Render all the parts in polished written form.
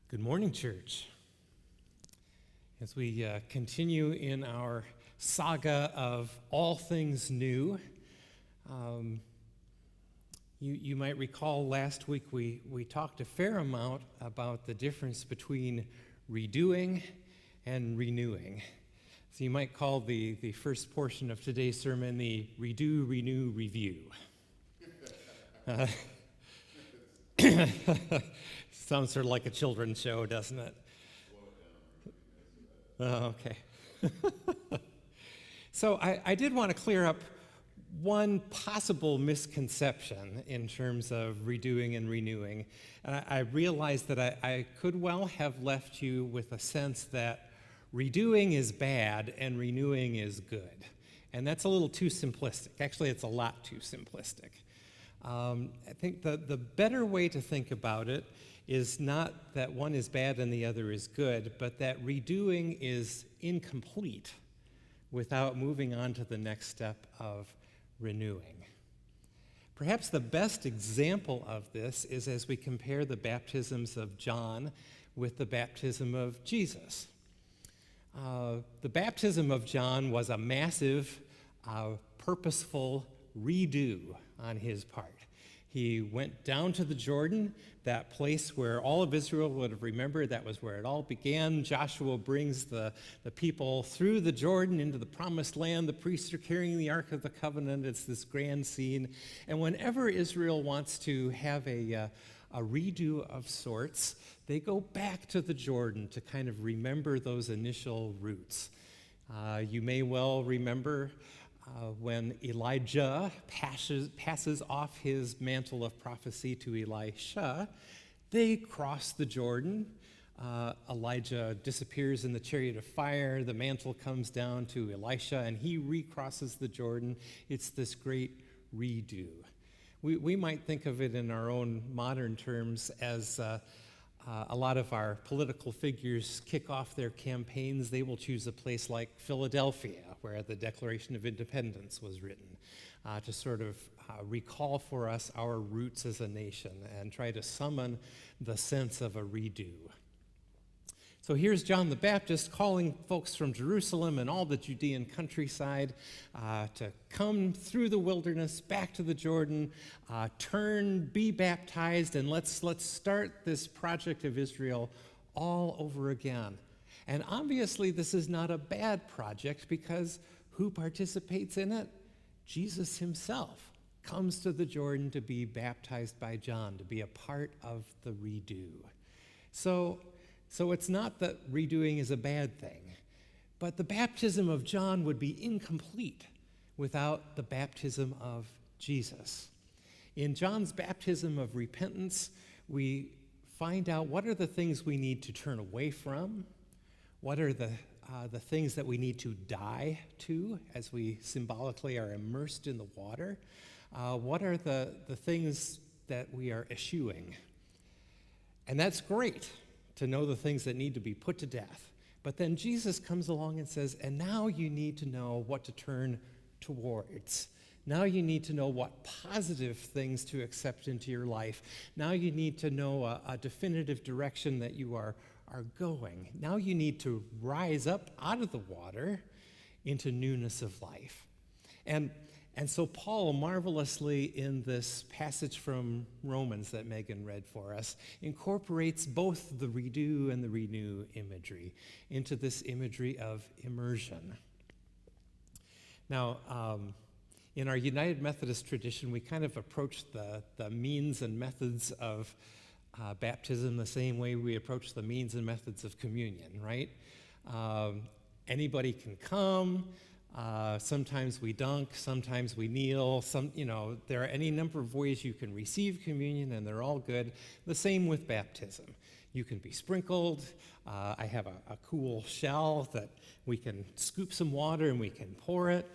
Good morning, church. As we continue in our saga of all things new, you might recall last week we talked a fair amount about the difference between redoing and renewing. So you might call the first portion of today's sermon the Redo, Renew, Review. Sounds sort of like a children's show, doesn't it? Oh, okay. So I did want to clear up one possible misconception in terms of redoing and renewing. I realized that I could well have left you with a sense that redoing is bad and renewing is good. And that's a little too simplistic. Actually, it's a lot too simplistic. I think the better way to think about it is not that one is bad and the other is good, but that redoing is incomplete without moving on to the next step of renewing. Perhaps the best example of this is as we compare the baptisms of John with the baptism of Jesus. The baptism of John was a massive, purposeful redo on his part. He went down to the Jordan, that place where all of Israel would have remembered that was where it all began. Joshua brings the people through the Jordan into the promised land. The priests are carrying the Ark of the Covenant. It's this grand scene. And whenever Israel wants to have a redo of sorts, they go back to the Jordan to kind of remember those initial roots. You may well remember when Elijah passes off his mantle of prophecy to Elisha, they cross the Jordan. Elijah disappears in the chariot of fire. The mantle comes down to Elisha, and he recrosses the Jordan. It's this great redo. We might think of it in our own modern terms as a lot of our political figures kick off their campaigns. They will choose a place like Philadelphia, where the Declaration of Independence was written, to sort of recall for us our roots as a nation and try to summon the sense of a redo. So here's John the Baptist calling folks from Jerusalem and all the Judean countryside to come through the wilderness, back to the Jordan, turn, be baptized, and let's start this project of Israel all over again. And obviously this is not a bad project, because who participates in it? Jesus himself comes to the Jordan to be baptized by John, to be a part of the redo. So it's not that redoing is a bad thing, but the baptism of John would be incomplete without the baptism of Jesus. In John's baptism of repentance, we find out what are the things we need to turn away from, what are the things that we need to die to as we symbolically are immersed in the water, what are the things that we are eschewing. And that's great, to know the things that need to be put to death. But then Jesus comes along and says, and now you need to know what to turn towards. Now you need to know what positive things to accept into your life. Now you need to know a definitive direction that you are going. Now you need to rise up out of the water into newness of life. And so Paul, marvelously in this passage from Romans that Megan read for us, incorporates both the redo and the renew imagery into this imagery of immersion. Now, in our United Methodist tradition, we kind of approach the means and methods of baptism the same way we approach the means and methods of communion, right? Anybody can come. Sometimes we dunk, sometimes we kneel, there are any number of ways you can receive communion, and they're all good. The same with baptism. You can be sprinkled. I have a cool shell that we can scoop some water and we can pour it.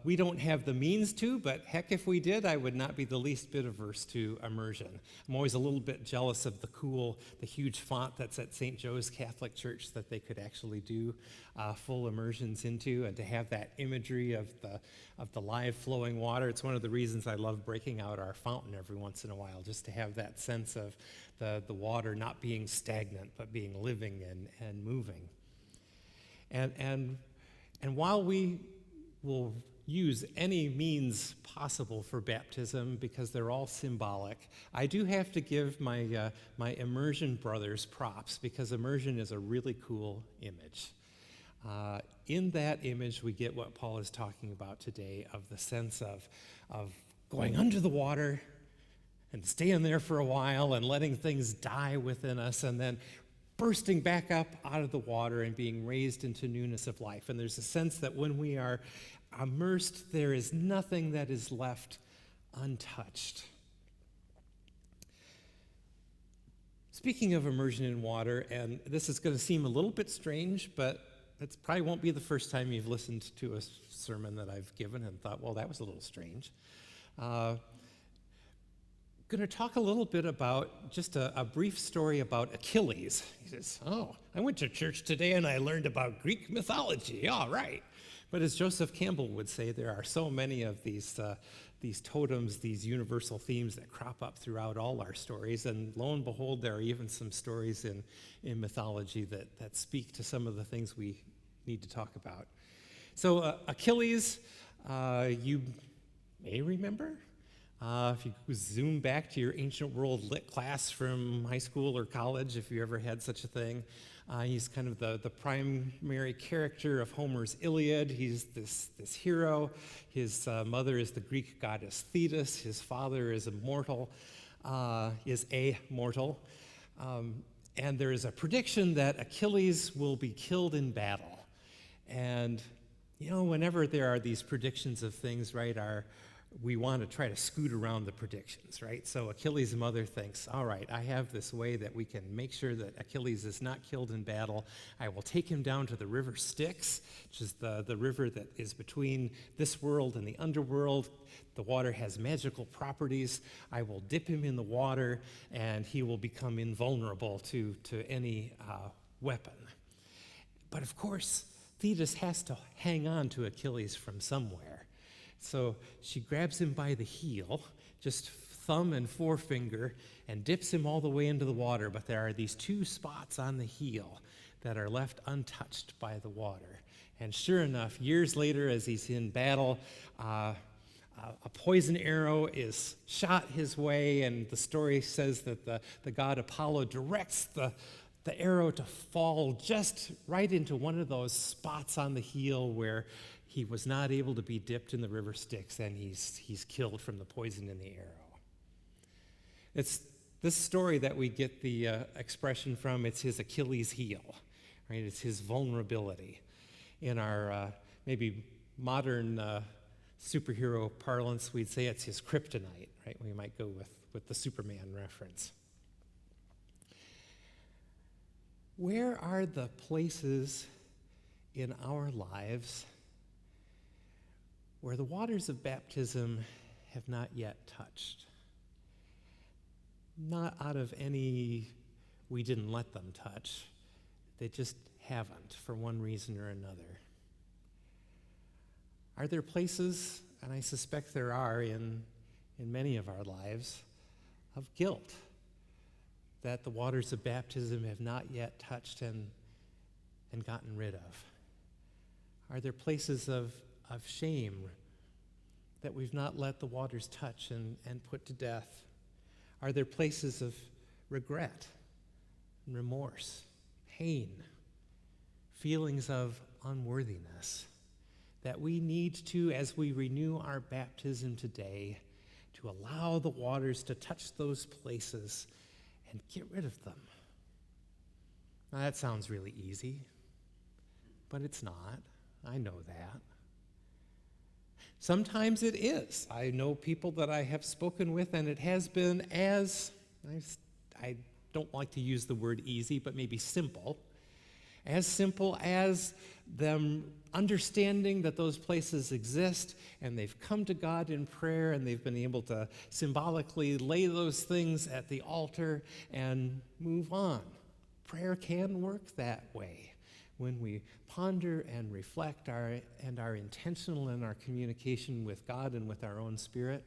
We don't have the means to, but heck, if we did, I would not be the least bit averse to immersion. I'm always a little bit jealous of the huge font that's at St. Joe's Catholic Church that they could actually do full immersions into, and to have that imagery of the live flowing water. It's one of the reasons I love breaking out our fountain every once in a while, just to have that sense of the water not being stagnant, but being living and moving. And while we will use any means possible for baptism because they're all symbolic, I do have to give my immersion brothers props, because immersion is a really cool image. In that image, we get what Paul is talking about today, of the sense of going under the water and staying there for a while and letting things die within us, and then bursting back up out of the water and being raised into newness of life. And there's a sense that when we are immersed, there is nothing that is left untouched. Speaking of immersion in water, and this is going to seem a little bit strange, but it probably won't be the first time you've listened to a sermon that I've given and thought, well, that was a little strange. Going to talk a little bit about just a brief story about Achilles. He says, oh, I went to church today and I learned about Greek mythology. All right. But as Joseph Campbell would say, there are so many of these totems, these universal themes that crop up throughout all our stories. And lo and behold, there are even some stories in mythology that speak to some of the things we need to talk about. So Achilles, you may remember. If you zoom back to your ancient world lit class from high school or college, if you ever had such a thing, he's kind of the primary character of Homer's Iliad. He's this hero. His mother is the Greek goddess Thetis. His father is immortal, and there is a prediction that Achilles will be killed in battle. And whenever there are these predictions of things, right, we want to try to scoot around the predictions, right? So Achilles' mother thinks, all right, I have this way that we can make sure that Achilles is not killed in battle. I will take him down to the river Styx, which is the river that is between this world and the underworld. The water has magical properties. I will dip him in the water, and he will become invulnerable to any weapon. But of course, Thetis has to hang on to Achilles from somewhere. So she grabs him by the heel, just thumb and forefinger, and dips him all the way into the water. But there are these two spots on the heel that are left untouched by the water. And sure enough, years later, as he's in battle, a poison arrow is shot his way, and the story says that the god Apollo directs the arrow to fall just right into one of those spots on the heel where he was not able to be dipped in the river Styx, and he's killed from the poison in the arrow. It's this story that we get the expression from. It's his Achilles heel, right? It's his vulnerability. In our maybe modern superhero parlance, we'd say it's his kryptonite, right? We might go with the Superman reference. Where are the places in our lives where the waters of baptism have not yet touched? Not out of any we didn't let them touch. They just haven't for one reason or another. Are there places, and I suspect there are in many of our lives, of guilt that the waters of baptism have not yet touched and gotten rid of? Are there places of shame that we've not let the waters touch and put to death? Are there places of regret and remorse, pain, feelings of unworthiness that we need to, as we renew our baptism today, to allow the waters to touch those places and get rid of them? Now, that sounds really easy, but it's not. I know that. Sometimes it is. I know people that I have spoken with, and it has been I don't like to use the word easy, but maybe simple, as simple as them understanding that those places exist, and they've come to God in prayer, and they've been able to symbolically lay those things at the altar and move on. Prayer can work that way when we ponder and reflect and are intentional in our communication with God and with our own spirit.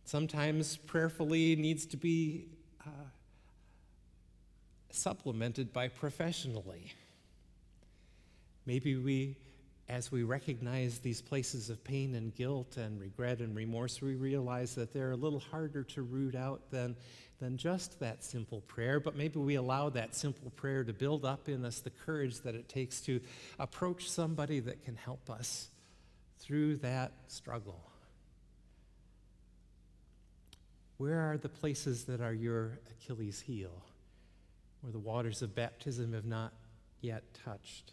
Sometimes prayerfully needs to be supplemented by professionally. Maybe as we recognize these places of pain and guilt and regret and remorse, we realize that they're a little harder to root out than just that simple prayer, but maybe we allow that simple prayer to build up in us the courage that it takes to approach somebody that can help us through that struggle. Where are the places that are your Achilles heel, where the waters of baptism have not yet touched?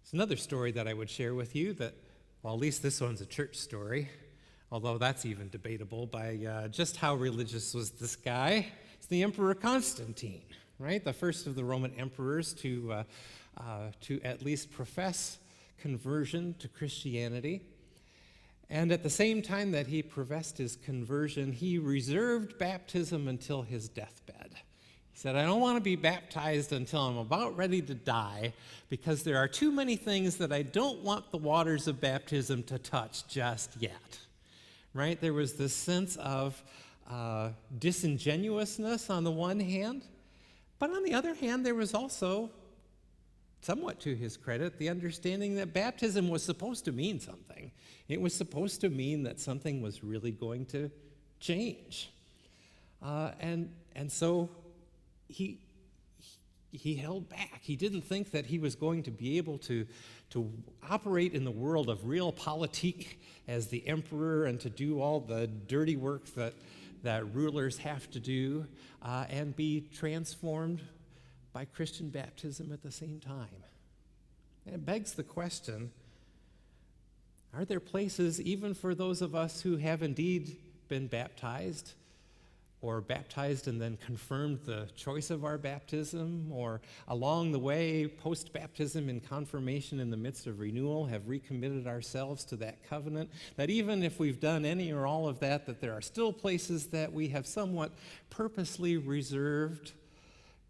There's another story that I would share with you that, well, at least this one's a church story, although that's even debatable by just how religious was this guy. It's the Emperor Constantine, right? The first of the Roman emperors to at least profess conversion to Christianity. And at the same time that he professed his conversion, he reserved baptism until his deathbed. He said, I don't want to be baptized until I'm about ready to die, because there are too many things that I don't want the waters of baptism to touch just yet. Right? There was this sense of disingenuousness on the one hand, but on the other hand, there was also, somewhat to his credit, the understanding that baptism was supposed to mean something. It was supposed to mean that something was really going to change. And so he held back. He didn't think that he was going to be able to operate in the world of realpolitik as the emperor and to do all the dirty work that rulers have to do and be transformed by Christian baptism at the same time. And it begs the question, are there places, even for those of us who have indeed been baptized, or baptized and then confirmed the choice of our baptism, or along the way, post-baptism and confirmation in the midst of renewal, have recommitted ourselves to that covenant, that even if we've done any or all of that, that there are still places that we have somewhat purposely reserved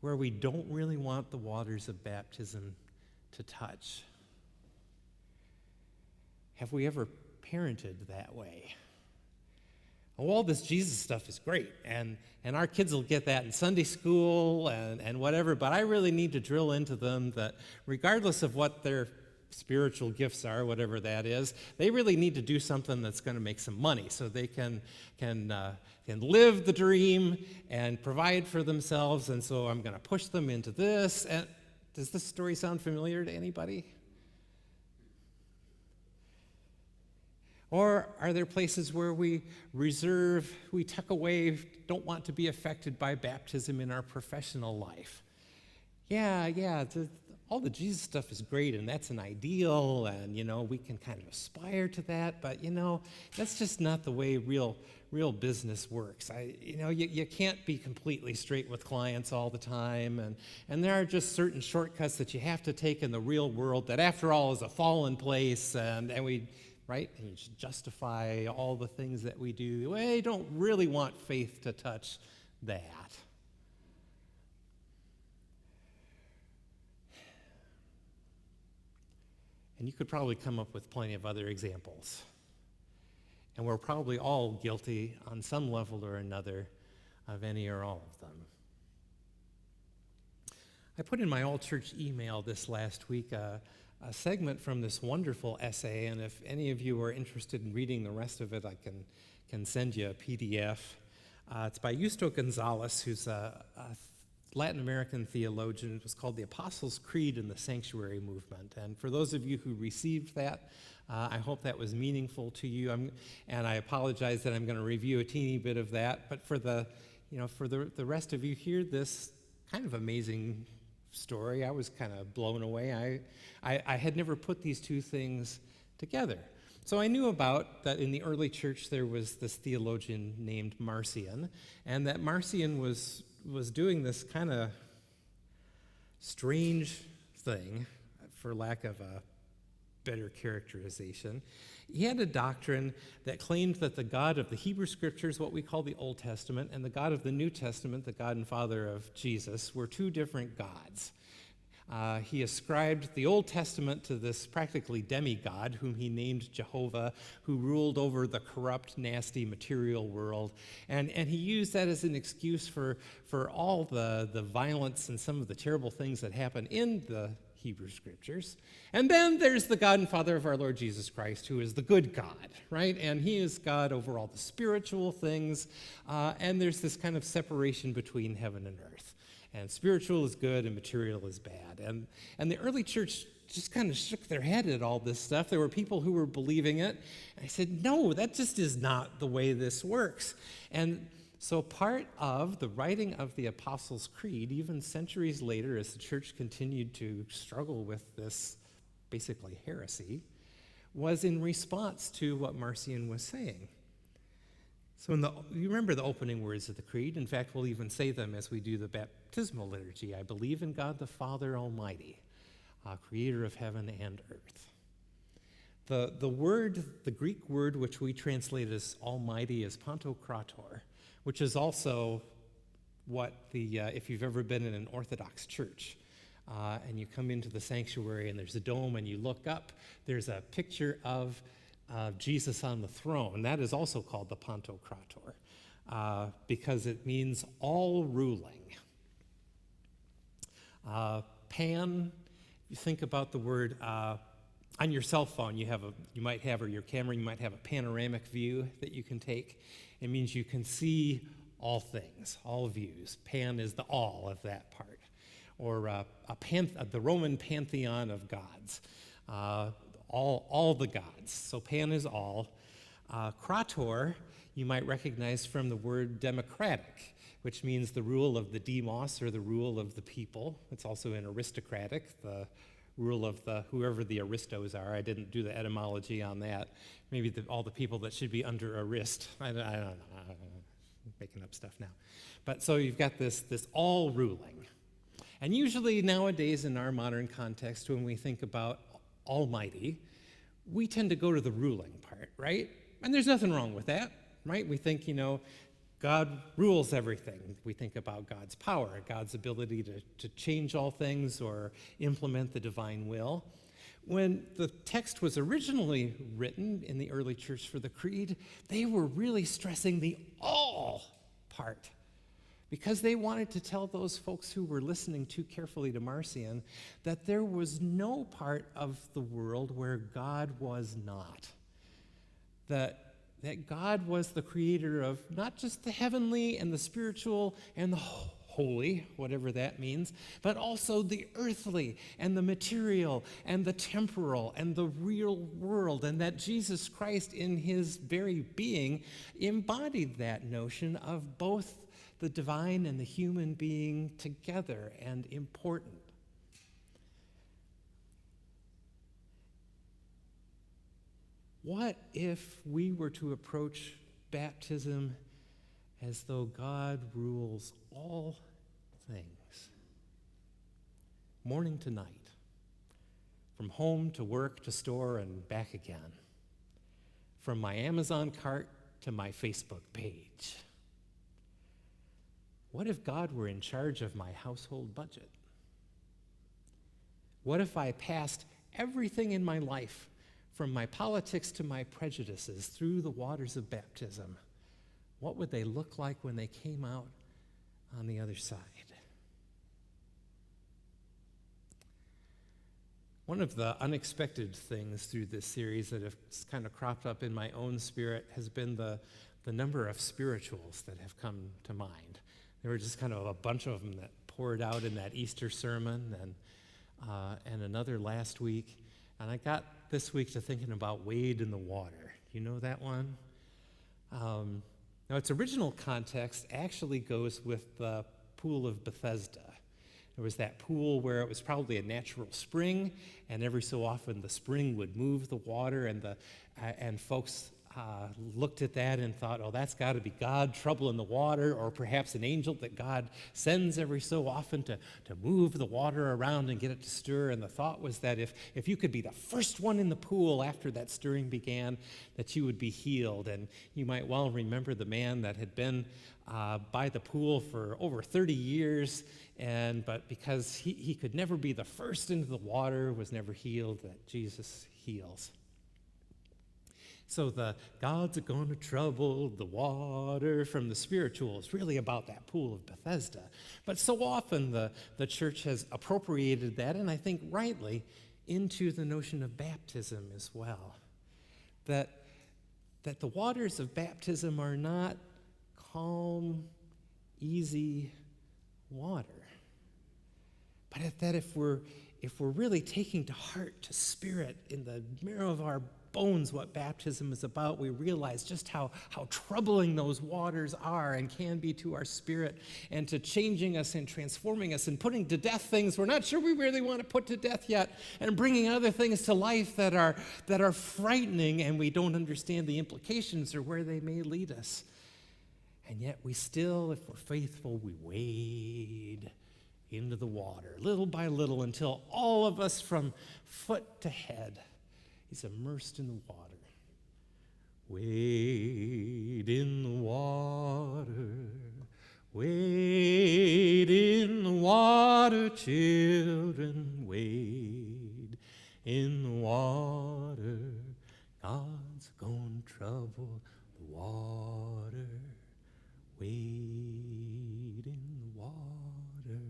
where we don't really want the waters of baptism to touch? Have we ever parented that way? All this Jesus stuff is great, and our kids will get that in Sunday school and whatever, but I really need to drill into them that regardless of what their spiritual gifts are, whatever that is, they really need to do something that's going to make some money so they can live the dream and provide for themselves, and so I'm going to push them into this. And does this story sound familiar to anybody? Or are there places where we reserve, we tuck away, don't want to be affected by baptism in our professional life? All the Jesus stuff is great, and that's an ideal, and, we can kind of aspire to that, but, that's just not the way real business works. You can't be completely straight with clients all the time, and there are just certain shortcuts that you have to take in the real world that, after all, is a fallen place, and we... right? And you just justify all the things that we do. Well, you don't really want faith to touch that. And you could probably come up with plenty of other examples. And we're probably all guilty on some level or another of any or all of them. I put in my all-church email this last week a segment from this wonderful essay, and if any of you are interested in reading the rest of it, I can send you a PDF. It's by Justo Gonzalez, who's a Latin American theologian. It was called The Apostles' Creed in the Sanctuary Movement. And for those of you who received that, I hope that was meaningful to you. And I apologize that I'm going to review a teeny bit of that. But for the rest of you, hear this kind of amazing story. I was kind of blown away. I had never put these two things together. So I knew about that in the early church there was this theologian named Marcion, and that Marcion was was doing this kind of strange thing, for lack of a better characterization. He had a doctrine that claimed that the God of the Hebrew Scriptures, what we call the Old Testament, and the God of the New Testament, the God and Father of Jesus, were two different gods. He ascribed the Old Testament to this practically demigod, whom he named Jehovah, who ruled over the corrupt, nasty, material world. And he used that as an excuse for all the violence and some of the terrible things that happen in the Hebrew Scriptures. And then there's the God and Father of our Lord Jesus Christ, who is the good God, right? And he is God over all the spiritual things. And there's this kind of separation between heaven and earth. And spiritual is good and material is bad. And the early church just kind of shook their head at all this stuff. There were people who were believing it. And I said, no, that just is not the way this works. And so part of the writing of the Apostles' Creed, even centuries later, as the church continued to struggle with this basically heresy, was in response to what Marcion was saying. So you remember the opening words of the Creed. In fact, we'll even say them as we do the baptismal liturgy. I believe in God the Father Almighty, creator of heaven and earth. The Greek word which we translate as almighty is pantokrator, which is also what if you've ever been in an Orthodox church, and you come into the sanctuary and there's a dome and you look up, there's a picture of Jesus on the throne. That is also called the pantokrator, because it means all ruling. Pan, you think about the word, on your cell phone you might have, or your camera, you might have a panoramic view that you can take. It means you can see all things, all views. Pan is the all of that part. Or the Roman pantheon of gods, all the gods. So Pan is all. Krator, you might recognize from the word democratic, which means the rule of the demos, or the rule of the people. It's also an aristocratic, the rule of whoever the aristos are. I didn't do the etymology on that. Maybe all the people that should be under arist. I don't know. I'm making up stuff now. But so you've got this all ruling. And usually nowadays in our modern context, when we think about almighty, we tend to go to the ruling part, right? And there's nothing wrong with that, right? We think, God rules everything. We think about God's power, God's ability to change all things or implement the divine will. When the text was originally written in the early church for the Creed, they were really stressing the all part, because they wanted to tell those folks who were listening too carefully to Marcion that there was no part of the world where God was not. That God was the creator of not just the heavenly and the spiritual and the holy, whatever that means, but also the earthly and the material and the temporal and the real world, and that Jesus Christ in his very being embodied that notion of both the divine and the human being together and important. What if we were to approach baptism as though God rules all things, morning to night, from home to work to store and back again, from my Amazon cart to my Facebook page? What if God were in charge of my household budget? What if I passed everything in my life, from my politics to my prejudices, through the waters of baptism? What would they look like when they came out on the other side? One of the unexpected things through this series that have kind of cropped up in my own spirit has been the number of spirituals that have come to mind. There were just kind of a bunch of them that poured out in that Easter sermon, and another last week. And I got this week to thinking about Wade in the Water. You know that one? Now, its original context actually goes with the Pool of Bethesda. There was that pool where it was probably a natural spring, and every so often the spring would move the water, and folks looked at that and thought, oh, that's got to be God, trouble in the water, or perhaps an angel that God sends every so often to move the water around and get it to stir. And the thought was that if you could be the first one in the pool after that stirring began, that you would be healed. And you might well remember the man that had been by the pool for over 30 years, but because he could never be the first into the water, was never healed, that Jesus heals. So the God's going to trouble the water from the spiritual is really about that pool of Bethesda. But so often the church has appropriated that, and I think rightly, into the notion of baptism as well. That the waters of baptism are not calm, easy water. But that if we're really taking to heart, to spirit, in the marrow of our bones what baptism is about, we realize just how troubling those waters are and can be to our spirit, and to changing us and transforming us and putting to death things we're not sure we really want to put to death yet, and bringing other things to life that are frightening, and we don't understand the implications or where they may lead us. And yet we still, if we're faithful, we wade into the water little by little until all of us from foot to head is immersed in the water. Wade in the water, wade in the water, children, wade in the water. God's gonna trouble the water. Wade in the water,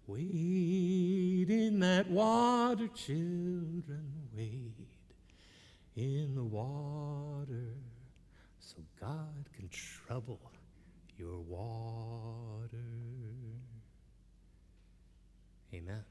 wade in that water, children, wade in the water, so God can trouble your water. Amen.